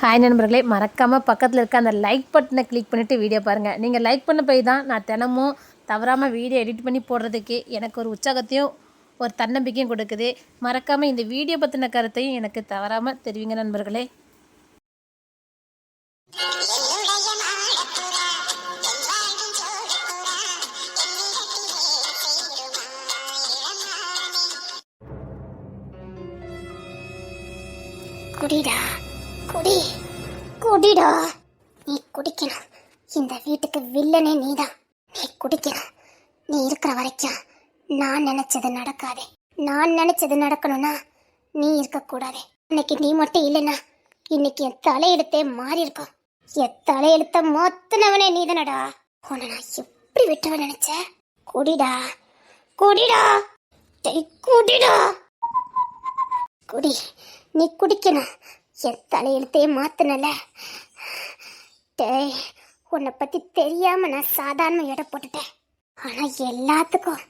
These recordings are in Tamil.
ஹாய் நண்பர்களே, மறக்காமல் பக்கத்தில் இருக்க அந்த லைக் பட்டனை கிளிக் பண்ணிவிட்டு வீடியோ பாருங்கள். நீங்கள் லைக் பண்ண போய் தான் நான் தினமும் தவறாமல் வீடியோ எடிட் பண்ணி போடுறதுக்கு எனக்கு ஒரு உற்சாகத்தையும் ஒரு தன்னம்பிக்கையும் கொடுக்குது. மறக்காமல் இந்த வீடியோ பற்றின கருத்தையும் எனக்கு தவறாமல் தெரிவிங்க நண்பர்களே. குடிடா குடி குடிடா. நீ குடிக்கணும். இந்த வீட்டுக்கு வில்லனே நீதான். நீ குடிக்கணும். நீ இருக்கிற வரைக்கும் நான் நினைச்சது நடக்காதே. நான் நினைச்சது நடக்கணும்னா நீ இருக்கக்கூடாது. இன்னைக்கு நீ மட்டும் இல்லைன்னா இன்னைக்கு என் தலையெழுத்தே மாறி இருக்கும். என் தலையெழுத்த மொத்தனவனே நீதானடா. உன்னை நான் எப்படி விட்டுவ நினைச்ச? குடிடா குடிடா குடிடா குடி. நீ குடிக்கணும். என் தலையெழுத்தையே மாத்தினல. டேய், உன்னை பத்தி தெரியாம நான் சாதாரண எடை போட்டுட்டேன். ஆனா எல்லாத்துக்கும்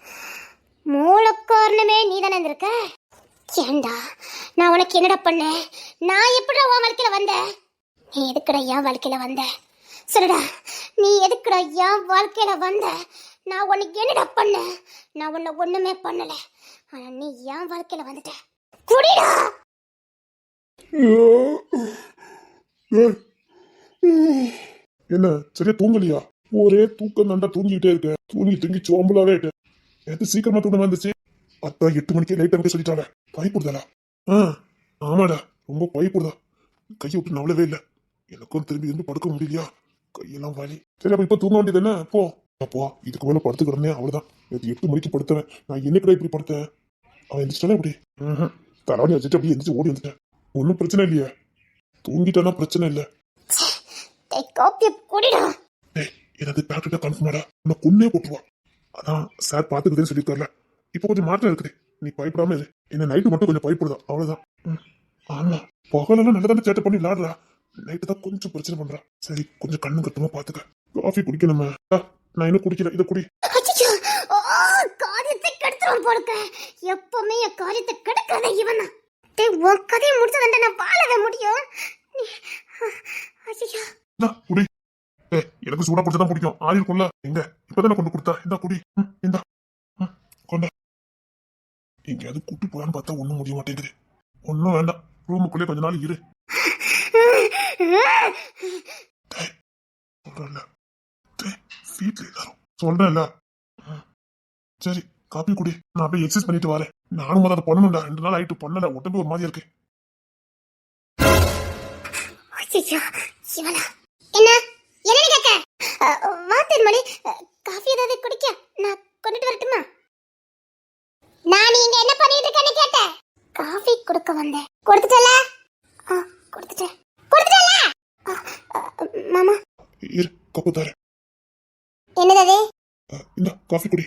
மூல காரணமே நீ தானே இருக்க. ஏண்டா, நான் உனக்கு என்னடா பண்ணேன்? நான் எப்படிடா உன் வாழ்க்கையில வந்தேன்? நீ எதுக்குடா என் வாழ்க்கையில வந்த? சொல்லுடா, நீ எதுக்குடா என் வாழ்க்கையில வந்த? நான் உனக்கு என்னடா பண்ணேன்? நான் உன்னை ஒண்ணுமே பண்ணல. ஆனா நீ என் வாழ்க்கையில வந்துட்ட. குடிடா. என்ன சரியா தூங்கலையா? ஒரே தூக்கம் தாண்டா, தூங்கிட்டே இருக்கேன். தூங்கி சோம்பலாவே இருக்கேன். எது சீக்கிரமா தூங்க வந்துச்சு? அத்தா 8 மணிக்கே லைட் அமைக்க சொல்லிட்டாங்க. பயப்படுதலா? ஆமாடா, ரொம்ப பயப்படுதா. கையை விட்டு நவளவே இல்லை. எனக்கும் திரும்பி இருந்து படுக்க முடியலையா? கையெல்லாம் வலி. சரி, அப்ப இப்ப தூங்க வேண்டியது என்ன? அப்போ இதுக்கு மேல படுத்துக்கிடனே அவ்வளவுதான். 8 மணிக்கு படுத்தவன் நான் என்னைக்கு இப்படி படுத்தேன்? அவன் எந்திரிச்சாலே இப்படி தராணி வச்சுட்டு அப்படியே எந்திரிச்சு ஓடி வந்துட்டேன். ஒன்னும் பிரச்சனை இல்லையா? தூங்கிட்டானா பிரச்சனை இல்ல. எனக்கு டாக்டர் கன்ஃபார்மாடா உன்னை கொன்னே போட்டுருவா. அதான் சார் பாத்துக்குதுன்னு சொல்லிருக்காருல. இப்ப கொஞ்சம் மாற்றம் இருக்குது. நீ பயப்படாம இரு. என்ன நைட்டு மட்டும் கொஞ்சம் பயப்படுதா, அவ்வளவுதான். ஆமா, பகலெல்லாம் நல்லதான சேட்டை பண்ணி விளாடுறா. நைட்டு தான் கொஞ்சம் பிரச்சனை பண்றா. சரி, கொஞ்சம் கண்ணு கட்டுமா பாத்துக்க. காஃபி குடிக்கணும். நான் இன்னும் குடிக்கிறேன். இதை குடி. காரியத்தை கெடுத்துருவான் போலுக்க. எப்பவுமே என் காரியத்தை கெடுக்காத இவன் தான். உன் கதையை முடிச்சதுண்டா நான் வாழவே முடியும். குடி. எனக்கு சூடா குடிச்சதான் பிடிக்கும். ஆறி இருக்கும்ல. எங்க இப்பதானே கொண்டு கொடுத்தா. இந்த குடி. இந்த கொண்டா. எங்கேயாவது கூட்டி போலான்னு பார்த்தா ஒண்ணும் முடிய மாட்டேங்குது. ஒன்னும் வேண்டாம், ரூமுக்குள்ளே கொஞ்ச நாள் இரு. சொல்றேன்ல, வீட்டுல எல்லாரும் சொல்றேன்ல. சரி, காப்பி குடி. நான் போய் எக்ஸசைஸ் பண்ணிட்டு வரேன். நானும் அதை பண்ணணும்டா. 2 நாள் ஆயிட்டு பண்ணல. உடம்பு ஒரு மாதிரி இருக்கு. என்ன என்ன கேக்க? வாத்தன் மணி, காஃபி ஏதாவது குடிக்க நான் கொண்டுட்டு வரட்டுமா? நான் இங்க என்ன பண்ணிட்டு இருக்கேன்னு கேட்டேன். காஃபி கொடுக்க வந்தேன். கொடுத்துட்டல? கொடுத்துட்டேன். கொடுத்துட்டல? மாமா இரு, கப்பு தரேன். என்னது? இந்த காஃபி குடி.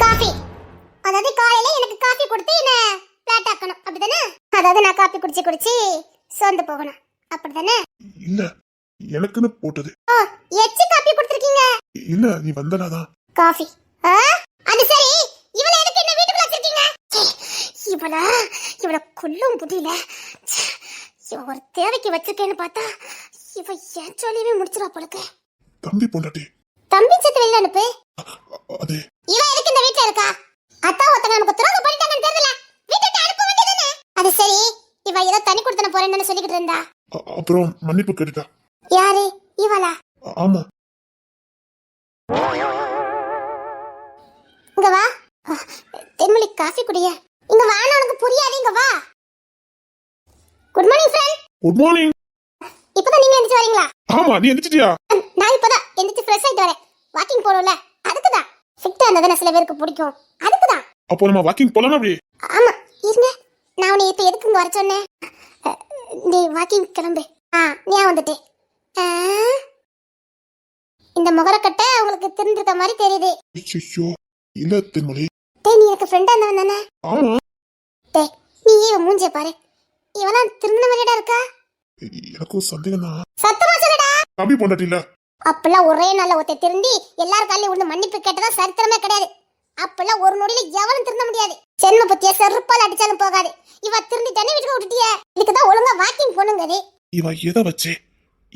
காஃபி அதாவது காலையில எனக்கு காஃபி கொடுத்து என்ன பிளாட் ஆக்கணும், அப்படிதானே? அதாவது நான் காஃபி குடிச்சு சோர்ந்து போகணும், அப்படிதானே? இல்ல, எனக்குன்னு போட்டது. எச்சி காஃபி கொடுத்திருக்கீங்க. இல்ல, நீ வந்தனாதான் காஃபி. அது சரி, இவள எதுக்கு என்ன வீட்டுக்குள்ள வச்சிருக்கீங்க? இவள கொல்லும் முடியல. இவ ஒரு தேவைக்கு வச்சிருக்கேன்னு பார்த்தா இவ ஏன் சொல்லியே முடிச்சிரா போலக்கு. தம்பி பொண்டாட்டி. தம்பி செத்து வெளில அனுப்பு. அது இவ எதுக்கு இந்த வீட்ல இருக்கா? அத்தா ஒருத்தங்க நமக்கு துரோகம் பண்ணிட்டாங்கன்னு தெரியல. வீட்டுக்கு அனுப்ப வேண்டியதுதானே? அது சரி, இவ ஏதோ தனி கொடுத்தன போறேன்னு சொல்லிக்கிட்டு இருந்தா. அப்புறம் மன்னிப்பு கேட்டுட்டா. யாரு? இவளா? ஆமா. இங்க வா. தென்மொழி, காஃபி குடிய. இங்க வா, உனக்கு புரியாது. இங்க வா. Good morning friend. Good morning. இப்பதான் நீங்க எந்திரிச்சு வரீங்களா? ஆமா, நீ எந்திரிச்சிட்டியா? நான் இப்பதான் எந்திரிச்சு ஃப்ரெஷ் ஆயிட்டு வரேன். வாக்கிங் போறோம்ல, அதுக்குதான். ஃபிட்டா இருந்ததுன்னா சில பேருக்கு பிடிக்கும், அதுக்குதான். அப்போ நம்ம வாக்கிங் போலாமா? அப்படி? ஆமா, இருங்க. நான் உன்னை இப்ப எதுக்கு இங்க வர சொன்னேன்? நீ வாக்கிங் கிளம்பு. நீ வந்துட்டே. இந்த முகரக்கட்டை உங்களுக்கு தெரிஞ்சிருக்க மாதிரி தெரியுது. ஐயோ, இல்ல தென்மொழி. நீ எனக்கு ஃப்ரெண்டா இருந்தவன் தானே? ஆமா. நீ இவன் மூஞ்சிய பாரு. இவெல்லாம் திருந்த மாதிரிடா இருக்கா? எனக்கும் சந்தேகம் தான். சத்தமா சொல்லுடா. தம்பி பொண்டாட்டி இல்ல? அப்பெல்லாம் ஒரே நாள்ல ஒருத்த திருந்தி எல்லார் காலையும் விழுந்து மன்னிப்பு கேட்டதா சரித்திரமே கிடையாது. அப்பெல்லாம் ஒரு நொடியில எவனும் திருந்த முடியாது. சென்ம பத்திய செருப்பால் அடிச்சாலும் போகாது. இவ திருந்தி தண்ணி வீட்டுக்கு விட்டுட்டிய. இதுக்குதான் ஒழுங்கா வாக்கிங் போனுங்கது. இவ எதை வச்சு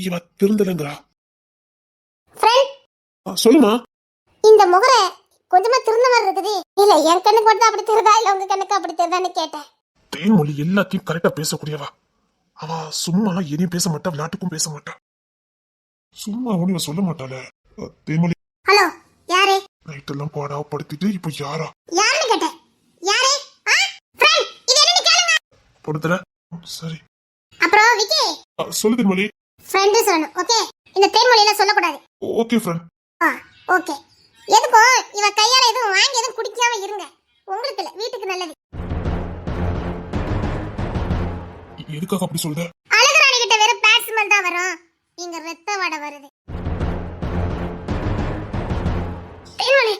இவ திருந்தலங்கிறா? ஃப்ரெண்ட், சொல்லுமா. இந்த முகரை கொஞ்சமா திருந்த மாதிரி இருக்குது. இல்ல என் கண்ணுக்கு மட்டும் அப்படி திருதா இல்ல உங்க கண்ணுக்கு அப்படி திருதான்னு கேட்டேன். தேன்மொழி எல்லாத்தையும் கரெக்டா பேசக்கூடியவா. அவ சும்மா எதையும் பேச மாட்டா, விளையாட்டுக்கும் பேச மாட்டா. சும்மா ஒண்ணு சொல்ல மாட்டாள. தேன்மொழி, ஹலோ, யாரு? நைட் எல்லாம் பாடா படுத்திட்டு இப்ப யாரா? யாருன்னு கேட்டேன். யாரு? ஃப்ரெண்ட், இது என்னன்னு கேளுங்க. படுத்துற? சரி. அப்புறம் விக்கி, சொல்லு தேன்மொழி. ஃப்ரெண்ட் சொல்லணும். ஓகே, இந்த தேன்மொழியெல்லாம் சொல்லக்கூடாது. Okay friend. ஓகே. எதுக்கும் இவ கையால எதுவும் வாங்கி எதுவும் குடிக்காம இருங்க. உங்களுக்கு இல்ல, வீட்டுக்கு நல்லது. எதுக்காக அப்படி சொல்ற? அழகுராணி கிட்ட வெறும் பேட் ஸ்மெல் தான் வரும். இங்க ரத்த வடை வருது. தேன்மொழி,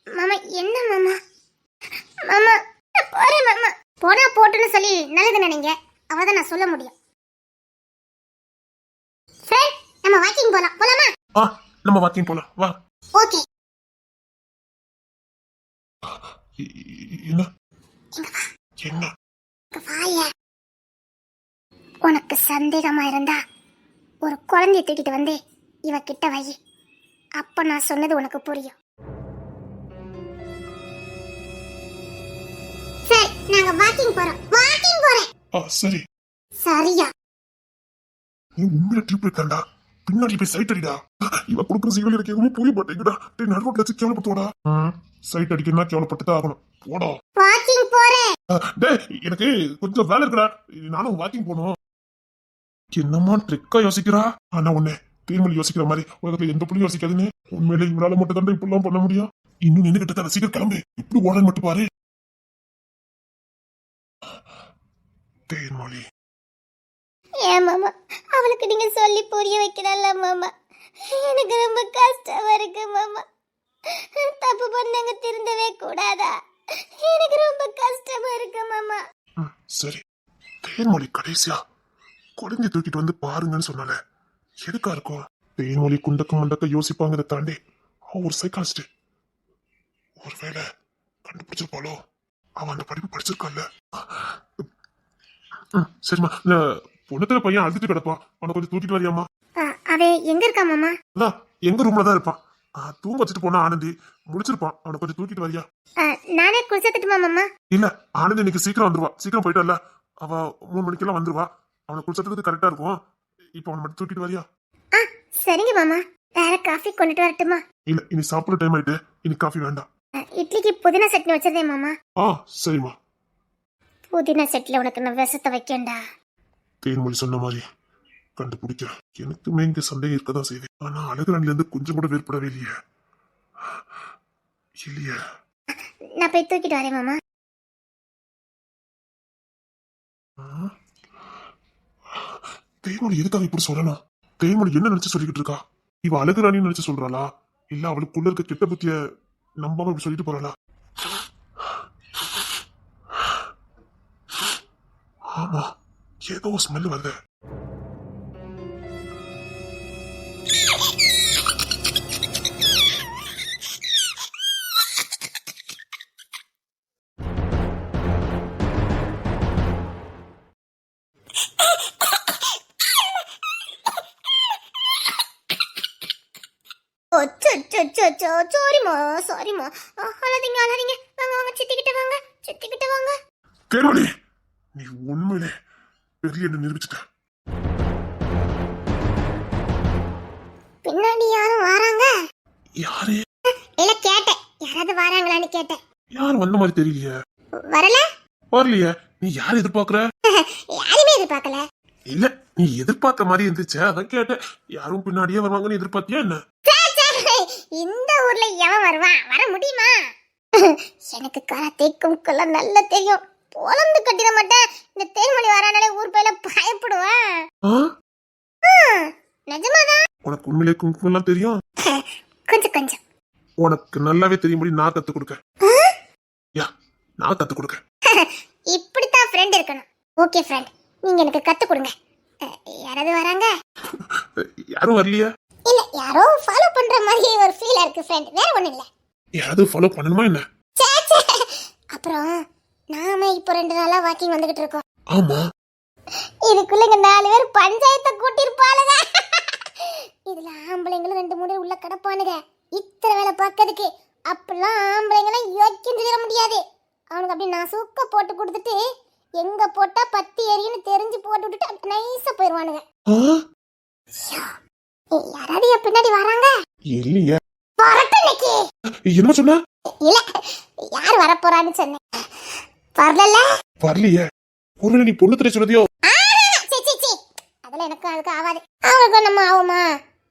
மாமா என்ன மாமா? மாமா போறேன் மாமா. போனா போட்டுன்னு சொல்லி நல்லது நினைங்க. அவதான் நான் சொல்ல முடியும். ஃப்ரெண்ட், நம்ம வாக்கிங் போலாம். போலாமா? நம்ம வாக்கிங் போலாம் வா. ஓகே. என்ன இங்க வா. என்ன? இங்க வாயா. உனக்கு சந்தேகமா இருந்தா ஒரு குழந்தைய தூக்கிட்டு வந்து இவ கிட்ட வை. அப்ப நான் சொன்னது உனக்கு புரியும். சரி, நாங்க வாக்கிங் போறோம். வாக்கிங் போறேன். சரி. சரியா? நீ உண்மையில டியூப் இருக்காண்டா. பின்னாடி போய் சைட் அடிடா. இவ கொடுக்குற சிவல் எனக்கு எதுவுமே புரிய மாட்டேங்குடா. நடுவோட்ல வச்சு கேவலப்பட்டோடா. சைட் அடிக்கணும்னா கேவலப்பட்டுதான் ஆகணும். போடா. வாக்கிங் போறேன். டேய், எனக்கு கொஞ்சம் வேலை இருக்குடா. நானும் வாக்கிங் போகணும். என்னமா ட்ரிக்கா யோசிக்கிறா? ஆனா உன்னை தேன்மொழி யோசிக்கிற மாதிரி உலகத்துல எந்த புள்ளியும் யோசிக்காதுன்னு. உண்மையில இவரால மட்டும் தான் இப்படிலாம் பண்ண முடியும். இன்னும் நின்னுகிட்டு தான் சீக்கிரம் கிளம்பு. இப்படி ஓடன்னு மட்டும் பாரு. தேன்மொழி, ஏன் மாமா, அவளுக்கு நீங்க சொல்லி புரிய வைக்கிறல்ல மாமா. எனக்கு ரொம்ப கஷ்டமா இருக்கு மாமா. தப்பு பண்ணாங்க, திருந்தவே கூடாதா? எனக்கு ரொம்ப கஷ்டமா இருக்கு மாமா. சரி. தேன்மொழி கடைசியா குழந்தை தூக்கிட்டு வந்து பாருங்கன்னு சொன்னால எதுக்கா இருக்கும்? தேன்மொழி குண்டக்க மண்டக்க யோசிப்பாங்கிறத தாண்டி அவ ஒரு சைக்காலஜிஸ்ட். ஒருவேளை கண்டுபிடிச்சிருப்பாளோ? அவன் அந்த படிப்பு படிச்சிருக்கான்ல. சரிம்மா, பொண்ணத்துல பையன் அழுதுட்டு கிடப்பான். அவனை கொஞ்சம் தூக்கிட்டு வரியாமா? அவ எங்க இருக்கா மாமா? அதான் எங்க ரூம்ல தான் இருப்பான். தூங்க வச்சுட்டு போனா ஆனந்தி முடிச்சிருப்பான். அவனை கொஞ்சம் தூக்கிட்டு வரியா? நானே குளிச்சத்துட்டுமா மாமா? இல்ல, ஆனந்தி இன்னைக்கு சீக்கிரம் வந்துருவா. சீக்கிரம் போயிட்டால, அவ 3 மணிக்கெல்லாம் வந்துருவா. அவனை குளிச்சதுக்கு கரெக்டா இருக்கும். இப்ப அவனை மட்டும் தூக்கிட்டு வரியா? சரிங்க மாமா. வேற காஃபி கொண்டுட்டு வரட்டுமா? இல்ல, இனி சாப்பிட டைம் ஆயிட்டு. இனி காஃபி வேண்டாம். இட்லிக்கு புதினா சட்னி வச்சதே மாமா. சரிம்மா. புதினா சட்னில உனக்கு நான் விஷத்தை வைக்கண்டா. தேன்மொழி சொன்ன மாதிரி கண்டுபிடிக்க எனக்குமே இங்க சந்தேகம் இருக்கதான் செய்யுது. ஆனா அழகுராணில இருந்து கொஞ்சம் கூட வேறுபடவே இல்லையே. இல்லையே. நான் போய் தூக்கிட்டு வரேன் மாமா. தேன்மொழி எதுக்காக இப்படி சொல்லணும்? தேன்மொழி என்ன நினைச்சு சொல்லிக்கிட்டு இருக்கா? இவ அழகுராணின்னு நினைச்சு சொல்றாளா? இல்ல அவளுக்குள்ள இருக்க கெட்ட புத்திய நம்பாம இப்படி சொல்லிட்டு போறாளா? ஆமா, ஏதோ ஸ்மெல் வருது. சாரிமா. அழாதீங்க அழாதீங்க. வாங்க வாங்க, சித்திக்கிட்ட வாங்க, சித்திக்கிட்ட வாங்க. தேன்மொழி, நீ உண்மையிலே பெரிய நிரூபிச்சுட்ட. பின்னாடி யாரும் வராங்க? யாரு? இல்ல, கேட்டேன் யாராவது வராங்களான்னு கேட்டேன். யாரும் வந்த மாதிரி தெரியலையே. வரல? வரலையே. நீ யார் எதிர்பார்க்கற? யாருமே எதிர்பார்க்கல. இல்ல, நீ எதிர்பார்த்த மாதிரி இருந்துச்சு, அதான் கேட்டேன். யாரும் பின்னாடியே வருவாங்கன்னு எதிர்பார்த்தியா என்ன? இந்த ஊர்ல எவன் வருவான்? வர முடியுமா? எனக்கு கராத்தே கும்கெல்லாம் நல்லா தெரியும். பொலந்து கட்டிட மாட்டேன். இந்த தேன்மொழி வரானாலே ஊர் பையில பயப்படுவேன். நிஜமாதான். உனக்கு உண்மையிலே குங்குமம் தெரியும்? கொஞ்சம் கொஞ்சம். உனக்கு நல்லாவே தெரியும்படி நான் கத்து கொடுக்க. நான் கத்து கொடுக்க. இப்படித்தான் ஃப்ரெண்ட் இருக்கணும். ஓகே ஃப்ரெண்ட், நீங்க எனக்கு கத்து கொடுங்க. யாராவது வராங்க? யாரும் வரலையா? இல்ல, யாரோ ஃபாலோ பண்ற மாதிரி ஒரு ஃபீல் இருக்கு ஃப்ரெண்ட். வேற ஒண்ணும் இல்ல. யாராவது ஃபாலோ பண்ணணுமா என்ன? அப்புறம் நாம இப்போ 2 நாளா வாக்கிங் வந்துகிட்டு இருக்கோம். ஆமா. இதுக்குள்ள இங்க 4 பேர் பஞ்சாயத்தை கூட்டிருப்பாளுங்க. இதுல ஆம்பளைங்களும் 2-3 உள்ள கிடப்பானுங்க. இத்தனை வேலை பார்க்கறதுக்கு அப்பெல்லாம் ஆம்பளைங்களாம் யோக்கியம் சொல்லிட முடியாது. அவனுக்கு அப்படி நான் சூக்க போட்டு கொடுத்துட்டு எங்க போட்டா பத்தி எரியுன்னு தெரிஞ்சு போட்டு விட்டுட்டு நைஸா போயிருவானுங்க. யாராவது என் பின்னாடி வராங்க? இல்லையே. வரட்டும் இன்னைக்கு. என்ன சொன்ன? இல்ல யார் வரப்போறான்னு சொன்னேன். வரல. வரலையே. ஒருவேளை நீ பொண்ணு தெரிய சொல்றதையோ? அதெல்லாம் எனக்கு அதுக்கு ஆகாது. அவங்களுக்கு நம்ம ஆகுமா?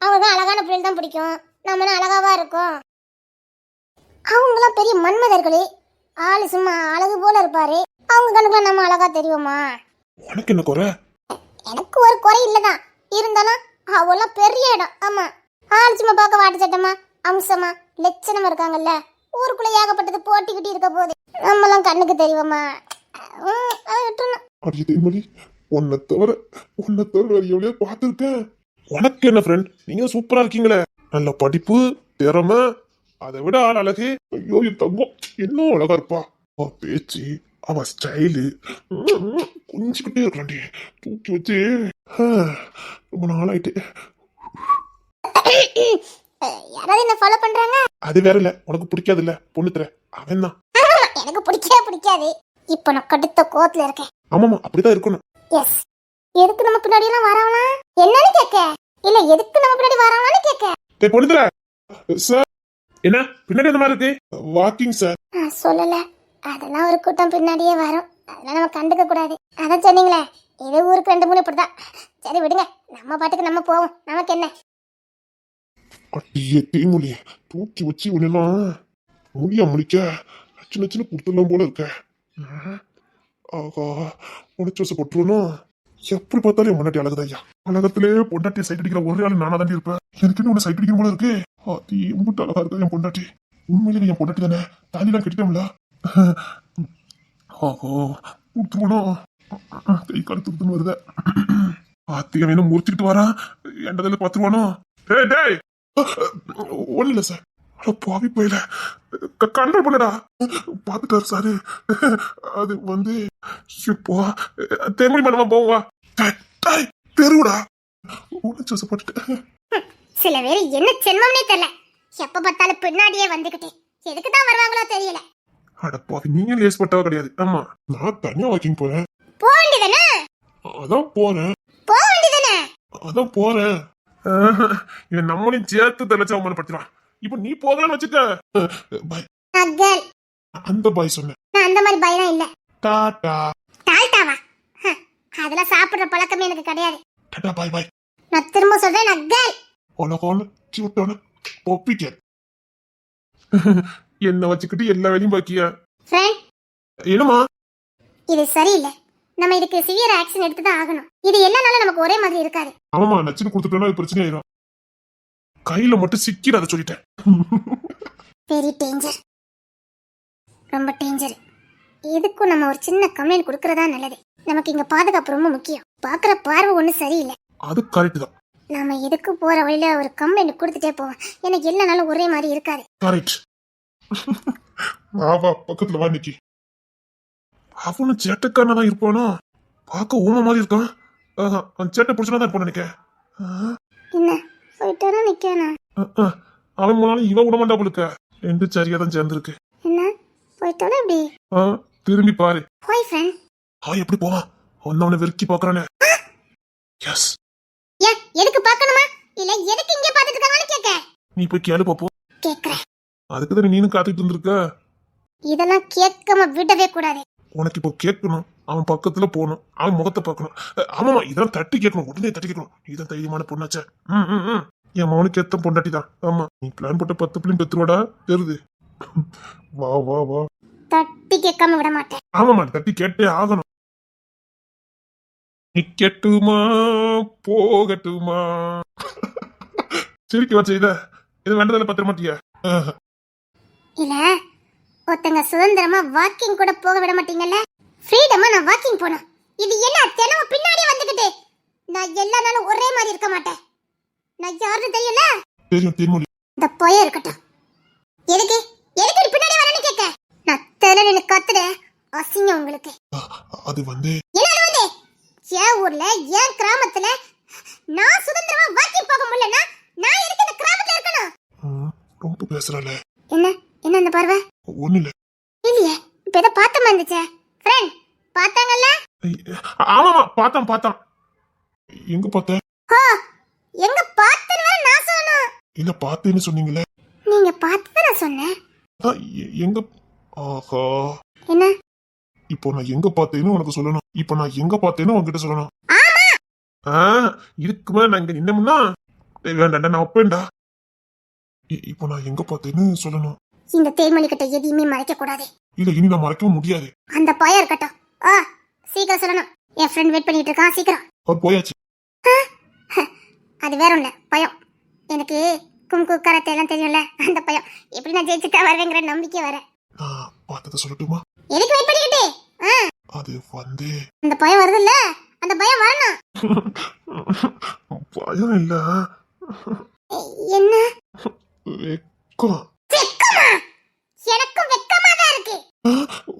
அவங்களுக்கு அழகான பிள்ளைகள் தான் பிடிக்கும். நம்மளும் அழகாவா இருக்கும். அவங்களாம் பெரிய மன்மதர்களே. ஆளு சும்மா அழகு போல இருப்பாரு. அவங்க கணக்குல நம்ம அழகா தெரியுமா? உனக்கு என்ன குறை? எனக்கு ஒரு குறை இல்லதான். இருந்தாலும் அவெல்லாம் பெரிய இடம். ஆமா, ஆள் சும்மா பார்க்க வாட்டு சட்டமா அம்சமா லட்சணமா இருக்காங்கல்ல. ஊருக்குள்ள ஏகப்பட்டது போட்டிக்கிட்டு இருக்க போது நம்மளாம் கண்ணுக்கு தெரியுமா? அதை விட்டுணும். அப்படி தெரியுமடி, உன்னை தவிர வேற எவ்வளோ பார்த்துருக்கேன். உனக்கு என்ன ஃப்ரெண்ட், நீங்க சூப்பரா இருக்கீங்களே. நல்ல படிப்பு, திறமை, அதை விட ஆள் அழகு. ஐயோ என் தங்கம் இன்னும் அழகா இருப்பா. அவ பேச்சு, அவ ஸ்டைலு கொஞ்சிக்கிட்டே இருக்காண்டி தூக்கி வச்சு ரொம்ப நாள் ஆயிட்டு. யாராவது என்ன ஃபாலோ பண்றாங்க? அது வேற இல்ல, உனக்கு பிடிக்காது இல்ல பொண்ணு தர அவன் தான். எனக்கு பிடிக்காது. இப்ப நான் கடுத்த கோத்துல இருக்கேன். ஆமாமா, அப்படிதான் இருக்கணும். எஸ். எதுக்கு நம்ம பின்னாடி எல்லாம் வராங்களா என்னன்னு கேட்க? இல்ல எதுக்கு நம்ம பின்னாடி வராங்கன்னு கேட்க? டேய் பொண்ணு தர சார், என்ன பின்னாடி அந்த மாதிரி இருக்கு? Walking sir. சொல்லல, அதெல்லாம் ஒரு கூட்டம் பின்னாடியே வரும். அதெல்லாம் நம்ம கண்டுக்க கூடாது. அதான் சொன்னீங்களே, ஏதோ ஊருக்கு 2-3 இப்படிதான். சரி விடுங்க, நம்ம பாட்டுக்கு நம்ம போவோம். நமக்கு என்ன? அட்டியே தேமொழி தூக்கி வச்சு உடனே முடிக்க சின்ன சின்ன கொடுத்துடலாம் போல இருக்க. ஆகா, உனச்சு வச போட்டுருவனும். எப்படி பார்த்தாலும் என் பொண்டாட்டி அழகுதான் ஐயா. உலகத்திலே பொண்டாட்டியை சைட் அடிக்கிற ஒரே ஆள் நானா தாண்டி இருப்பேன். எனக்கு உன்னை சைட் அடிக்கணும் போல இருக்கு. ஆத்தி எம்பிட்டு அழகா இருக்கா என் பொண்டாட்டி. உண்மையிலே என் பொண்டாட்டி தானே. தாலிலாம் கட்டிட்டோம்ல. ஆகோ கொடுத்துருவனும். கை கால துருத்துன்னு வருத. ஆத்திய வேணும் முறிச்சுக்கிட்டு வரான். எண்டதில் பார்த்துருவானோ. டேய் ஒண்ணு இல்ல சார். பாவி போயில கண்ட்ரோல் பண்ணடா. பாத்துட்டாரு சாரு. அது வந்து இப்போ தேமொழி மனமா போவா தெருவுடா உனச்சு வசப்பட்டு. சில பேர் என்ன சென்மம்னே தெரியல. எப்ப பார்த்தாலும் பின்னாடியே வந்துகிட்டு எதுக்கு தான் வருவாங்களோ தெரியல. அட பாவி, நீங்க லேஸ் பட்டவா கிடையாது. ஆமா, நான் தனியா வாக்கிங் போறேன். போக வேண்டியதானே? அதான் போறேன். போக வேண்டியதானே? அதான் போறேன். இவன் நம்மளையும் சேர்த்து தெளிச்சு அவமானப்படுத்தினான். இப்ப நீ போகலான்னு வச்சுக்க. பாய். அந்த பாய் சொன்னேன். நான் அந்த மாதிரி பாய்லாம் இல்ல. டாடா. டால்டாவா? அதெல்லாம் சாப்பிடுற பழக்கமே எனக்கு கிடையாது. டாடா பாய் பாய். நான் திரும்ப சொல்றேன், நான் கேர்ள். உனக்கு சிவட்டான பொப்பிக்க. என்ன வச்சுக்கிட்டு எல்லா வேலையும் பாக்கியா? ஃப்ரெண்ட், என்னமா இது சரியில்லை. நம்ம இதுக்கு சிவியர் ஆக்ஷன் எடுத்து தான் ஆகணும். இது எல்லா நமக்கு ஒரே மாதிரி இருக்காது. ஆமாமா, நச்சுன்னு கொடுத்துட்டோம்னா பிரச்சனை ஆயிரும். கையில மட்டும் சிக்கிடாத சொல்லிட்டேன். வெரி டேஞ்சர், ரொம்ப டேஞ்சர். எதுக்கும் நம்ம ஒரு சின்ன கம்ப்ளைண்ட் கொடுக்கறதா நல்லது. நமக்கு இங்க பாதுகாப்பு ரொம்ப முக்கியம். பாக்குற பார்வை ஒண்ணு சரியில்லை. அது கரெக்ட் தான். நாம எதுக்கு போற வழியில ஒரு கம்ப்ளைண்ட் கொடுத்துட்டே போவோம். எனக்கு எல்லா நாளும் ஒரே மாதிரி இருக்காது. கரெக்ட். வா பக்கத்துல வா நிக்கி. அவனும் சேட்டைக்காரனா தான் இருப்பானோ. பார்க்க ஊம மாதிரி இருக்கான். அவன் சேட்டை பிடிச்சனா தான் இருப்பான்னு நினைக்க. என்ன போயிட்டானா நிக்கானா? அவன் போனாலும் இவன் விடமாட்டா போலுக்க. 2 சரியா தான் சேர்ந்துருக்கு. என்ன போயிட்டானா? இப்படி திரும்பி பாரு. Hi friend. அவன் எப்படி போவான்? அவனை வெறுக்கி பாக்குறானே. எஸ். எதுக்கு பார்க்கணுமா இல்ல எதுக்கு இங்க பாத்துட்டு இருக்காங்கன்னு கேக்க? நீ போய் கேளு பாப்போம். கேக்குறேன். அதுக்கு தான் நீனும் காத்துட்டு இருந்திருக்க. இதெல்லாம் கேட்காம விடவே கூடாது. உனக்கு இப்போ கேட்கணும். அவன் பக்கத்துல போகணும். அவன் முகத்தை பார்க்கணும். ஆமாமா, இதெல்லாம் தட்டி கேட்கணும். உடனே தட்டி கேட்கணும். இதான் தைரியமான பொண்ணாச்சே. என் மவனுக்கு ஏத்த பொண்டாட்டி தான். ஆமா, நீ பிளான் போட்ட 10 பிள்ளையும் பெத்துருவாடா. தெரியுது. வா வா வா. தட்டி கேட்காம விட மாட்டேன். ஆமாமா, தட்டி கேட்டே ஆகணும். நீ கெட்டுமா போகட்டுமா? சிரிக்க வச்ச இது வேண்டதில்ல. பத்திர மாட்டியா? இல்ல ஒருத்தங்க சுதந்திரமா வாக்கிங் கூட போக விட மாட்டீங்கல்ல. ஃப்ரீடமா நான் வாக்கிங் போனேன். இது என்ன தினமும் பின்னாடியே வந்துகிட்டு? நான் எல்லா நாளும் ஒரே மாதிரி இருக்க மாட்டேன். நான் யாருன்னு தெரியல. தெரியும் தெரியும். இந்த போயே இருக்கட்டும். எதுக்கு பின்னாடி வரேன்னு கேட்க? நான் தெரியல நீங்க கத்துட அசிங்கம் உங்களுக்கு. அது வந்து என்ன அது வந்து? என் ஊர்ல என் கிராமத்துல நான் சுதந்திரமா வாக்கிங் போக முடியலன்னா நான் எதுக்கு இந்த கிராமத்துல இருக்கணும்? ரொம்ப பேசுறல. என்ன என்ன அந்த பார்வை? ஒண்ணு இல்ல. இல்லையே, இப்ப ஏதோ பார்த்த மாதிரி இருந்துச்சே. ஃப்ரெண்ட் பார்த்தாங்கல்ல? ஆமாமா பார்த்தேன். எங்க பார்த்த? எங்க பார்த்தேன்னு வேற நான் சொல்லணும். இல்ல பார்த்தேன்னு சொன்னீங்களே. நீங்க பார்த்தத நான் சொன்னேன். எங்க? ஆஹா, என்ன? இப்போ நான் எங்க பார்த்தேன்னு உனக்கு சொல்லணும். இப்போ நான் எங்க பார்த்தேன்னு உன்கிட்ட சொல்லணும். இதுக்கு மேல நான் இங்க நின்னமுன்னா வேண்டாண்டா, நான் ஒப்பேன்டா. இப்போ நான் எங்க பார்த்தேன்னு சொல்லணும். இந்த தேய்மொழி கிட்ட எதையுமே மறைக்க கூடாது. இல்ல, இனி நான் மறைக்கவும் முடியாது. அந்த பயம் இருக்கட்டும். சீக்கிரம் சொல்லணும். என் ஃப்ரெண்ட் வெயிட் பண்ணிட்டு இருக்கான், சீக்கிரம். அவர் போயாச்சு. அது வேற இல்ல, பயம். எனக்கு கும்கு கராத்தே எல்லாம் தெரியும்ல, அந்த பயம். எப்படி நான் ஜெயிச்சுட்டா வருவேங்கிற நம்பிக்கை வர. நான் பார்த்ததை சொல்லட்டுமா? எதுக்கு வெயிட் பண்ணிக்கிட்டு? அது வந்து அந்த பயம் வருதுல்ல, அந்த பயம் வரணும். பயம் இல்ல, என்ன? வெக்கம். வெக்கமா? எனக்கும் வெக்கமா தான் இருக்கு.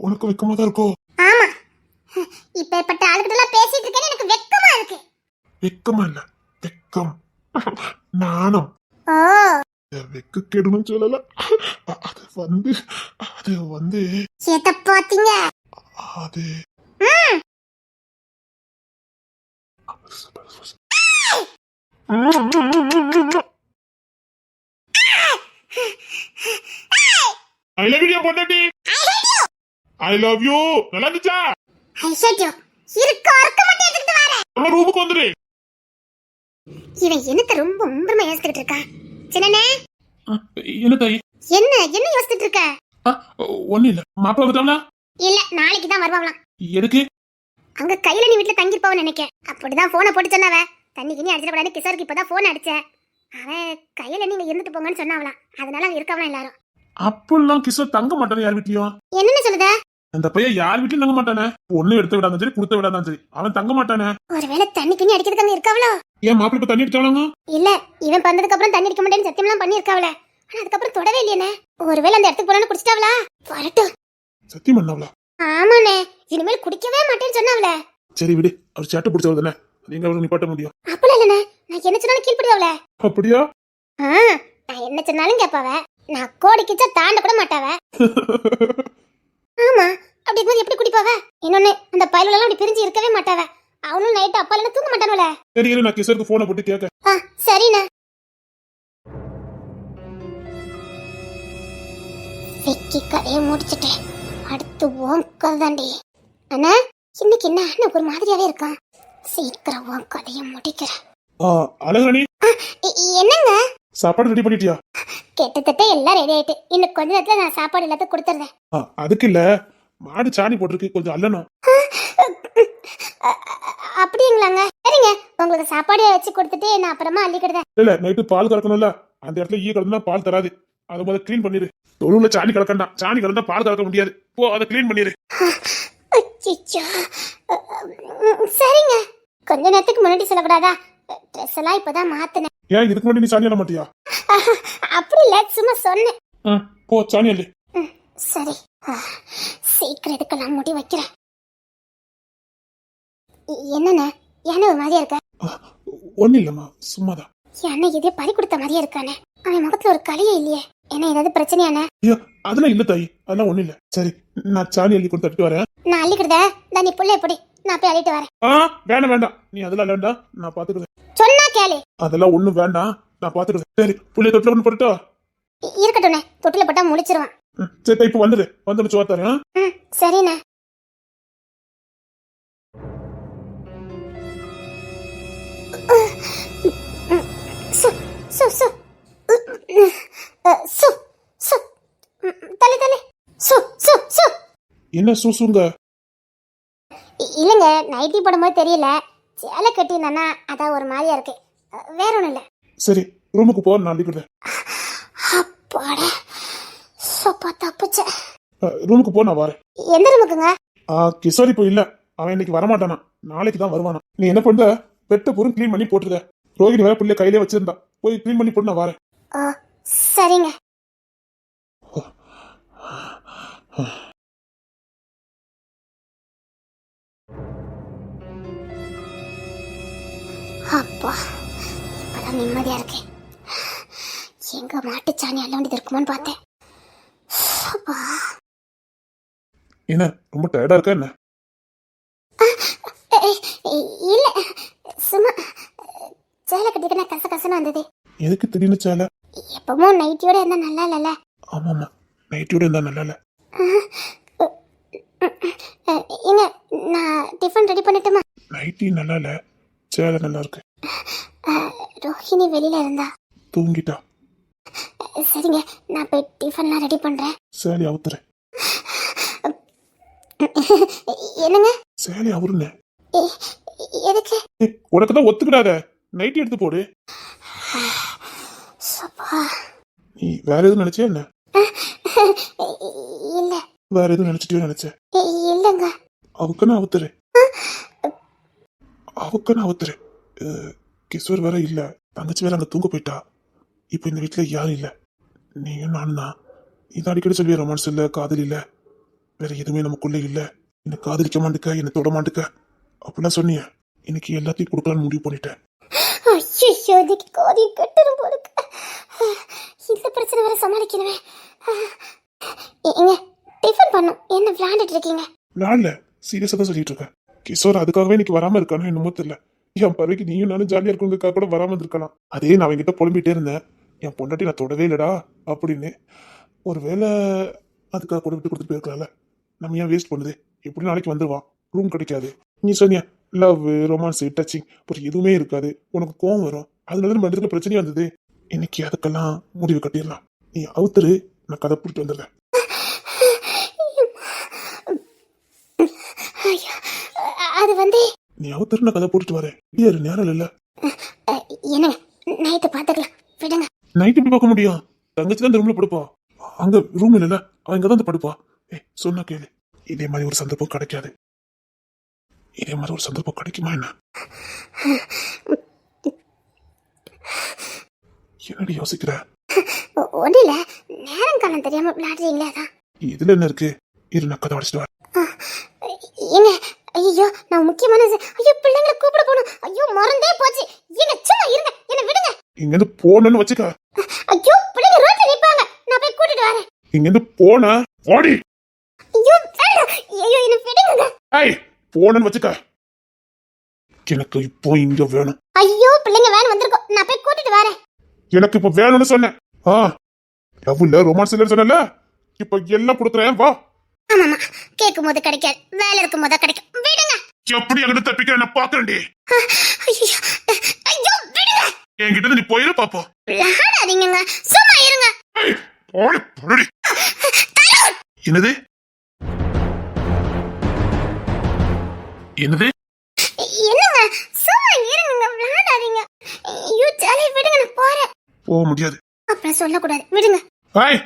உனக்கு வெக்கமா தான் இருக்கோ? ஆமா, இப்பேற்பட்ட ஆளுகிட்ட எல்லாம் பேசிட்டு இருக்கேன்னு எனக்கு வெக்கமா இருக்கு. வெக்கமா இல்ல, வெக்கம், நாணம். ஓ, வெக்க கெடுன்னு சொல்லல. அது வந்து எதை பாத்தீங்க? அது ஐ லவ் யூ பொண்டாட்டி. I love you. நல்லா இருந்துச்சா? ஐயோ, இருக்க மட்டும் எடுத்துட்டு வரேன். நம்ம ரூமுக்கு வந்துரு. இவன் என்னத்த ரொம்ப உம்பரமா யோசிச்சுட்டு இருக்கா? சின்னனே, என்ன தாயி? என்ன யோசிச்சுட்டு இருக்க? ஒண்ணு இல்ல. மாப்பிள்ள வந்துட்டாங்களா? இல்ல, நாளைக்கு தான் வருவாங்களாம். எதுக்கு? அங்க கையில நீ வீட்டுல தங்கிருப்பாவன்னு நினைக்கேன். அப்படிதான் போனை போட்டு சொன்னாவ. தண்ணி கிண்ணி அடிச்சிடக்கூடாது, கிஷோருக்கு இப்பதான் போன் அடிச்சேன். அவன் கையில நீங்க இருந்துட்டு போங்கன்னு சொன்னாவலாம். அதனால அங்க இருக்கவலாம் எல்லாரும். அப்பெல்லாம் கிஷோர் தங்க மாட்டானே யார் வீட்லயும். என்னன்னு சொல்லுத? அந்த பையன் யார் வீட்லயும் தங்க மாட்டானே. பொண்ணு எடுத்து விடாதான் சரி, கொடுத்த விடாதான் சரி, அவன் தங்க மாட்டானே. ஒருவேளை தண்ணி கிண்ணி அடிக்கிறதுக்கு அங்க இருக்கவளோ? ஏன் மாப்பிள்ள இப்ப தண்ணி அடிச்சாவளாங்க? இல்ல, இவன் பண்ணதுக்கு அப்புறம் தண்ணி அடிக்க மாட்டேன்னு சத்தியம்லாம் பண்ணி இருக்காவல. ஆனா அதுக்கப்புறம் தொடவே இல்லையே. ஒருவேளை அந்த இடத்துக்கு போனா குடிச்சிட்டாவளா? வரட்டும். சத்தியம் பண்ணாவளா? ஆமாண்ணே, இனிமேல் குடிக்கவே மாட்டேன்னு சொன்னாவல. சரி விடு, அவர் சேட்டை பிடிச்சவர் தானே, எங்க அவரு நிப்பாட்ட முடியும்? அப்பலாம் இல்லண்ணே, நான் என்ன சொன்னாலும் கீழ்படியாவல. அப்படியா? நான் என்ன சொன்னாலும் கேட்பாவ. நான் கோடி கிச்சா தாண்ட கூட மாட்டாவ. ஆமா, அப்படி இருக்கும்போது எப்படி குடிப்பாவ? இன்னொன்னு, அந்த பயலுல எல்லாம் அப்படி பிரிஞ்சு இருக்கவே மாட்டாவ. அவனும் நைட்டு அப்பா இல்லைன்னா தூங்க மாட்டானுல. சரி இரு, நான் கிஷோருக்கு போனை போட்டு கேட்க. சரிண்ணா. விக்கி கதையை முடிச்சுட்டேன். அடுத்து உன் கதை தாண்டி. அண்ணா, இன்னைக்கு என்ன அண்ணன் ஒரு மாதிரியாவே இருக்கான். சீக்கிரம் உன் கதையை முடிக்கிறேன். அழகணி, என்னங்க? சாப்பாடு ரெடி பண்ணிட்டியா? கிட்டத்தட்ட எல்லாம் ரெடி ஆயிட்டு. இன்னும் கொஞ்ச நேரத்துல நான் சாப்பாடு எல்லாத்தையும் கொடுத்துறேன். அதுக்கு இல்ல, மாடு சாணி போட்டிருக்கு, கொஞ்சம் அல்லணும். அப்படிங்களாங்க? சரிங்க, உங்களுக்கு சாப்பாடு வச்சு கொடுத்துட்டு நான் அப்புறமா அள்ளிக்கிடுதேன். இல்ல, நைட்டு பால் கறக்கணும்ல, அந்த இடத்துல ஈ கலந்தா பால் தராது. அதை முதல்ல கிளீன் பண்ணிரு. தொழுவுல சாணி கலக்கண்டா, சாணி கலந்தா பால் கறக்க முடியாது. போ, அதை கிளீன் பண்ணிரு. சரிங்க, கொஞ்ச நேரத்துக்கு முன்னாடி சொல்லக்கூடாதா? ட்ரெஸ் எல்லாம் இப்பதான் மாத்தினேன். ஏன் இதுக்கு முன்னாடி நீ சாணி அள்ள மாட்டியா? அப்படி இல்ல, சும்மா சொன்னேன். போ, சாணி அள்ளு. சரி, சீக்கிரம் இதுக்கெல்லாம் முடி வைக்கிறேன். என்னண்ணே, என்ன ஒரு மாதிரியா இருக்க? ஒண்ணு இல்லம்மா, சும்மாதான். என்ன இதே பறி கொடுத்த மாதிரியா இருக்கானே. அவன் முகத்துல ஒரு கலையே இல்லையே. என்ன ஏதாவது பிரச்சனையானே? ஐயோ, அதெல்லாம் இல்ல தாயி, அதெல்லாம் ஒண்ணு இல்ல. சரி, நான் சாணி அள்ளி கொண்டு தட்டு வரேன். நான் அள்ளிக்கிடுத, நீ புள்ளைய பொடி, நான் போய் அள்ளிட்டு வரேன். வேண்டாம், நீ அதெல்லாம் வேண்டாம், நான் பாத்துக்கிறேன். சொன்னா கேளு. அதெல்லாம் ஒண்ணும் வேண்டாம், நான் பாத்துக்கிறேன். சரி, புள்ளைய தொட்டில ஒண்ணு போட்டுட்டா? இருக்கட்டும்ண்ணே, தொட்டில போட்டா முழிச்சிருவான். சரி, இப்ப வந்துடு சோத்தாரேன். சரிண்ணே. என்ன சூசுங்க? இல்லங்க, நைட்டி போடும்போது தெரியல, சேலை கட்டினா அதான் ஒரு மாதிரியா இருக்கு. வேற ஒண்ணும் இல்ல. சரி, ரூமுக்கு போ, நான் அள்ளிக்கிறேன். அப்பாடா, சப்பா தப்புச்சே. ரூமுக்கு போ, நான் வரேன். எந்த ரூமுக்குங்க? கிஷோர் இப்போ இல்ல, அவன் இன்னைக்கு வரமாட்டானா, நாளைக்கு தான் வருவானா. நீ என்ன பண்ற, பெட்ட பூரும் கிளீன் பண்ணி போட்டுருத. ரோஹிணி வேற பிள்ளை கையிலே வச்சிருந்தா, போய் கிளீன் பண்ணி போட்டு நான் வரேன். சரிங்க. நிம்மதியா இருக்கு. எங்க மாட்டுச்சாணி அள்ள வேண்டியது இருக்குமான்னு பார்த்தேன். அப்பா. என்ன ரொம்ப டயர்டா இருக்கா என்ன? இல்ல, சும்மா சேலை கட்டிக்கிட்டா கசகசன்னு வந்தது. எதுக்கு திடீர்னு சேலை? எப்பவும் நைட்டியோட இருந்தா நல்லா இல்லைல்ல. ஆமாமா, நைட்டியோட இருந்தா நல்லா இல்ல. ஏங்க, நான் டிஃபன் ரெடி பண்ணட்டுமா? நைட்டி நல்லா இல்ல, சேலை நல்லா இருக்கு. ரோஹிணி வெளியில இருந்தா தூங்கிட்டா. சரிங்க, நான் போய் டிஃபன்லாம் ரெடி பண்றேன். சேலை அவுத்துறேன். என்னங்க? சேலை அவருன்னு எதுக்கு? உனக்கு தான் ஒத்துக்கிடாத, நைட்டி எடுத்து போடு. சப்பா. நீ வேற எதுவும் நினைச்சியா என்ன? இல்ல. வேற எதுவும் நினைச்சிட்டியோ நினைச்சேன். இல்லங்க. அவுக்கன்னு அவுத்துரு, அவுக்கன்னு அவுத்துரு. கிஷோர் வேற இல்ல, தங்கச்சி வேற அங்க தூங்க போயிட்டா. இப்ப இந்த வீட்டுல யாரும் இல்ல, நீயும் நானும் தான். இதை அடிக்கடி சொல்லி ரொமான்ஸ் இல்ல, காதல் இல்ல, வேற எதுவுமே நமக்குள்ள இல்ல. என்ன காதலிக்க மாட்டுக்க, என்ன தொட மாட்டுக்க அப்படிலாம் சொன்னிய. இன்னைக்கு எல்லாத்தையும் கொடுக்கலான்னு முடிவு பண்ணிட்டேன். ஐயோ, இன்னைக்கு கோதி கட்டணும் போல இருக்கு. இந்த பிரச்சனை வேற சமாளிக்கணுமே. ஏங்க, டிஃபன் பண்ணும். என்ன விளையாண்டுட்டு இருக்கீங்க? நான் சீரியஸா தான் சொல்லிட்டு இருக்கேன். கிஷோர் அதுக்காகவே இன்னைக்கு வராம இருக்கானோ என்னமோ தெரியல. என் பறவைக்கு நீயும் நானும் ஜாலியா இருக்கணுங்கிறதுக்காக கூட வராம இருந்திருக்கலாம். அதே நான் அவன்கிட்ட புலம்பிட்டே இருந்தேன், என் பொண்டாட்டி நான் தொடவே இல்லடா அப்படின்னு. ஒருவேளை அதுக்காக கூட விட்டு கொடுத்துட்டு போயிருக்கலாம்ல. நம்ம ஏன் வேஸ்ட் பண்ணுது? எப்படி நாளைக்கு வந்துருவான், ரூம் கிடைக்காது. நீ சொன்னியா லவ், ரொமான்ஸ், டச்சிங் அப்புறம் எதுவுமே இருக்காது, உனக்கு கோவம் வரும். அதனால நம்ம இடத்துல பிரச்சனையும் வந்தது. இன்னைக்கு அதுக்கெல்லாம் முடிவு கட்டிடலாம். நீ அவுத்துரு, நான் கதை பிடிச்சிட்டு வந்துடுறேன். அது வந்து நீ அவுத்துரு, நான் கதை போட்டுட்டு வரேன். யாரு நேரம் இல்ல. என்ன, நைட்டு பாத்துக்கலாம், விடுங்க. நைட் எப்படி பார்க்க முடியும்? தங்கச்சி தான் இந்த ரூம்ல படுப்பா, அங்க ரூம் இல்ல, அவன் இங்கதான் வந்து படுப்பா. சொன்னா கேளு, இதே மாதிரி ஒரு சந்தர்ப்பம் கிடைக்காது. இதே மாதிரி ஒரு சந்தர்ப்பம் கிடைக்குமா என்ன? என்னடி யோசிக்கிற? ஒன்றும் நேரம் காலம் தெரியாம விளையாடுறீங்களே, அதான். இதுல என்ன இருக்கு? இரு, நான் கதை அடிச்சிட்டு வரேன். ஏங்க, ஐயோ, நான் முக்கியமான ஐயோ, பிள்ளைங்களை கூப்பிட போகணும். ஐயோ, மறந்தே போச்சு. ஏங்க, சும்மா இருங்க, என்ன விடுங்க. இங்க இருந்து போனன்னு வச்சுக்க. ஐயோ, பிள்ளைங்க ரோட்ல நிப்பாங்க, நான் போய் கூட்டிட்டு வரேன். இங்க இருந்து போன ஓடி. ஐயோ, வேண்டாம். ஐயோ, என்ன விடுங்க. ஏய், போனன்னு வச்சுக்க. எனக்கு இப்போ இங்க வேணும். ஐயோ, பிள்ளைங்க வேன் வந்திருக்கோம், நான் போய் கூட்டிட்டு வரேன். எனக்கு இப்ப வேணும்னு சொன்னேன். லவ் இல்ல, ரொமான்ஸ் இல்ல சொன்னல, இப்ப எல்லாம் கொடுக்குறேன், வா. ஆமாமா, கேட்கும் போது கிடைக்காது, வேலை இருக்கும் போது கிடைக்கும். விடுங்க. எப்படி அங்கிட்டு தப்பிக்க நான் பாக்குறேன்டி. ஐயோ, ஐயோ, விடுங்க. என்கிட்ட இருந்து நீ போயிரு பாப்போம். விளையாடாதீங்க, சும்மா இருங்க. என்னது என்னது? என்னங்க, சும்மா இருங்க, விளையாடாதீங்க. ஐயோ, ஜாலி, விடுங்க, நான் போறேன். போக முடியாது. அப்புறம் சொல்லக்கூடாது, விடுங்க. ஏய்,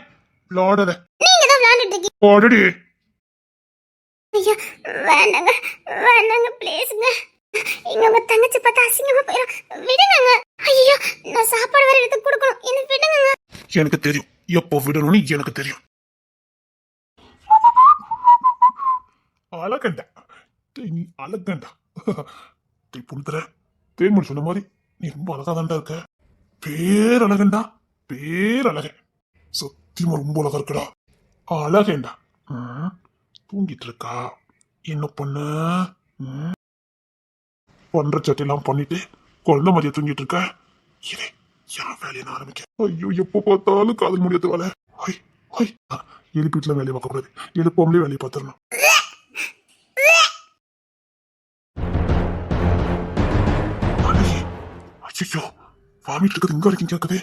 விளையாடாத. நீங்க தான் விளையாண்டுட்டு இருக்கீங்க. போடுடி. ஐயோ, வேண்டாங்க, வேண்டாங்க, ப்ளீஸ்ங்க. இங்க உங்க தங்கச்சி பார்த்தா அசிங்கமா போயிடும். விடுங்க. ஐயோ, நான் சாப்பாடு வேற எடுத்து கொடுக்கணும், என்ன விடுங்க. எனக்கு தெரியும் எப்போ விடணும்னு, எனக்கு தெரியும். அழகண்டா, நீ அழகண்டா. புனிதர தேன்மொழி சொன்ன மாதிரி நீ ரொம்ப அழகாதான்டா இருக்க. பேரழகண்டா, பேரழகன். சத்தியமா ரொம்ப அழகா இருக்கடா. அழகேண்டா. தூங்கிட்டு இருக்கா என்ன பண்ண? பண்ற சட்டையெல்லாம் பண்ணிட்டு குழந்தை மாதிரியா தூங்கிட்டு இருக்க. இதே என் வேலையை நான் ஆரம்பிக்க. ஐயோ, எப்போ பார்த்தாலும் காதல் முடியாது வேலை. எழுப்பி வீட்டுல வேலையை பார்க்க கூடாது, எழுப்பாமலே வேலையை பார்த்துடணும். ஐயோ, வாமிட்டு இருக்குது இங்க வரைக்கும் கேட்குது.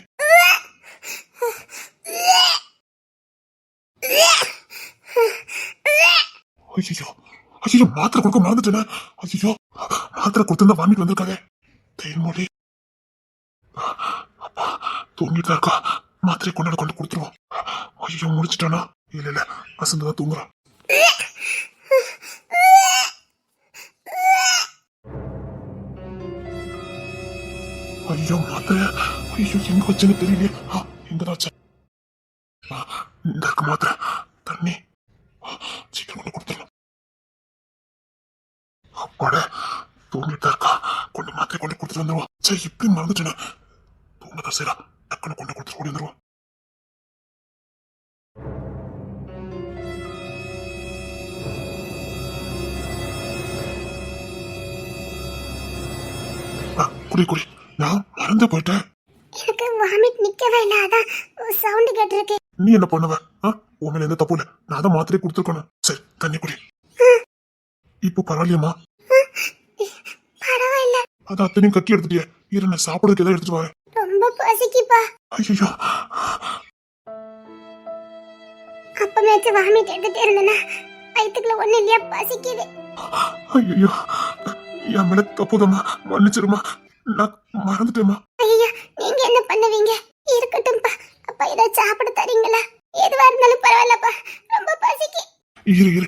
ஐயோ ஐயோ, மாத்திரை கொடுக்க மறந்துட்டேன். ஐயோ, மாத்திரை கொடுத்திருந்தா வாமிட்டு வந்திருக்காங்க. தேன்மொழி அப்பா தூங்கிட்டு தான் இருக்கா, மாத்திரை கொண்டாட கொண்டு கொடுத்துருவோம். ஐயோ, முடிச்சிட்டானா? இல்ல, அசந்துதான் தூங்குறான். ஐயோ, மாத்திரை ஐயோ எங்க வச்சுன்னு தெரியலையே. எங்கதான் வச்ச? இந்த இருக்க மாத்திரை, தண்ணி சீக்கிரம் கொண்டு கொடுத்துடலாம். அப்பாட தூங்கிட்டு இருக்கா, கொண்டு மாத்திரை கொண்டு கொடுத்துட்டு வந்துடுவோம். சரி, இப்படி மறந்துட்டேன். சொல்லதான் செய்யறா. டக்குன்னு கொண்டு கொடுத்துட்டு ஓடி வந்துருவான். குடி குடி. நான் மறந்து போயிட்டேன். எனக்கு வாமிட் நிக்கவே இல்ல, அதான் சவுண்ட் கேட்டிருக்கு. நீ என்ன பண்ணுவ? உன் மேல எந்த தப்பு இல்ல. நான் தான் மாத்திரை கொடுத்துருக்கணும். சரி தண்ணி குடி. இப்போ பரவாயில்லையம்மா? பரவாயில்ல. அது அத்தனையும் கக்கி எடுத்துட்டிய. இரு நான் சாப்பிடுறதுக்கு ஏதாவது எடுத்துட்டு வரேன். ரொம்ப பசிக்குப்பா. ஐயோ அப்பமேச்சு வாமிட் எடுத்துட்டே இருந்தேன்னா வயிற்றுக்குள்ள ஒண்ணு இல்லையா, பசிக்குது. ஐயோ என் மேல தப்புதம்மா, மன்னிச்சிருமா. நான் மறந்துட்டேம்மா. ஐயோ நீங்க என்ன பண்ணுவீங்க? இருக்கட்டும்பா. அப்பா ஏதாவது சாப்பிட தரீங்களா? எதுவா இருந்தாலும் பரவாயில்லப்பா, ரொம்ப பசிக்கு. இரு இரு,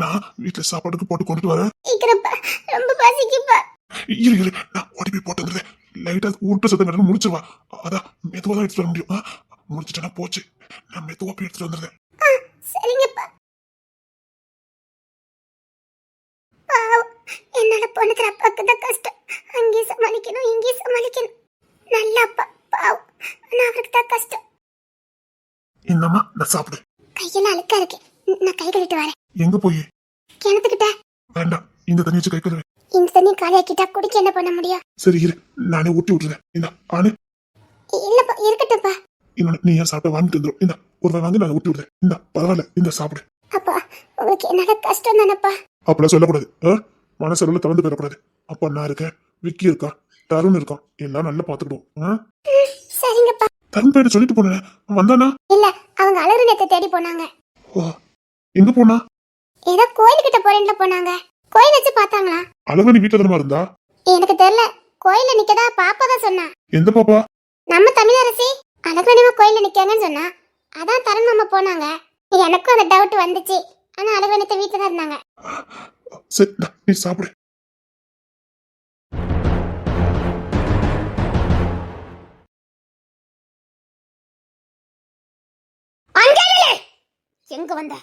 நான் வீட்டுல சாப்பாடுக்கு போட்டு கொண்டுட்டு வரேன். சீக்கிரம்ப்பா, ரொம்ப பசிக்குப்பா. இரு இரு, நான் ஓடி போய் போட்டு வந்துடுறேன். லைட்டா ஊட்ட சத்தம் கடந்து முடிச்சிருவா. அதான் மெதுவா தான் எடுத்துட்டு வர முடியும். முடிச்சுட்டேன்னா போச்சு. நான் மெதுவா போய் எடுத்துட்டு வந்துடுறேன். சரிங்கப்பா. பாவம், என்னால போனதுல அப்பாக்கு தான் கஷ்டம். அங்கேயும் சமாளிக்கணும், இங்கேயும் சமாளிக்கணும். நல்ல அப்பா பாவம், ஆனா அவருக்கு தான் கஷ்டம். என்னம்மா நான் சாப்பிடு. கையெல்லாம் அழுக்கா இருக்கு, நான் கை கழுவிட்டு வரேன். எங்க போய்? கிணத்துக்கிட்ட. வேண்டாம், இந்த தண்ணி வச்சு கை கழுவேன். இந்த தண்ணி காலியாக்கிட்டா குடிக்க என்ன பண்ண முடியும்? சரி இரு, நானே ஊட்டி விட்டுறேன். இந்த ஆனு இல்லப்பா, இருக்கட்டும்ப்பா. இன்னொன்னு நீ ஏன் சாப்பிட்ட வாங்கிட்டு வந்துடும். இந்த ஒரு வாய் வாங்கி நான் ஊட்டி விடுறேன். இந்த பரவாயில்ல, இந்த சாப்பிடு. அப்பா உங்களுக்கு என்னால கஷ்டம் தானப்பா? அப்பெல்லாம் சொல்லக்கூடாது. மனசளவுல திறந்து போயிடக்கூடாது. அப்பா நான் இருக்கேன், விக்கி இருக்கா, தருண் இருக்கான், எல்லாம் நல்லா பாத்துக்கிடுவோம். சரிங்கப்பா. தருண் போயிட்டு சொல்லிட்டு போனேன், வந்தானா? இல்ல, அவங்க அழகு நேத்தை தேடி போனாங்க. ஓ, எங்க போனா? ஏதோ கோயிலுக்கிட்ட போறேன்ல போனாங்க. கோயில் வச்சு பார்த்தாங்களா? அழகா நீ வீட்டுல தானமா இருந்தா? எனக்கு தெரியல, கோயில்ல நிக்கதா பாப்பா தான் சொன்னா. எந்த பாப்பா? நம்ம தமிழரசி அழகனிமா கோயில்ல நிக்காங்கன்னு சொன்னா. அதான் தருண் மாமா போனாங்க. எனக்கும் அந்த டவுட் வந்துச்சு. ஆனா அழகனத்தை வீட்டுல தான் இருந்தாங்க. சரி நீ சாப்பிடு. எங்க வந்த?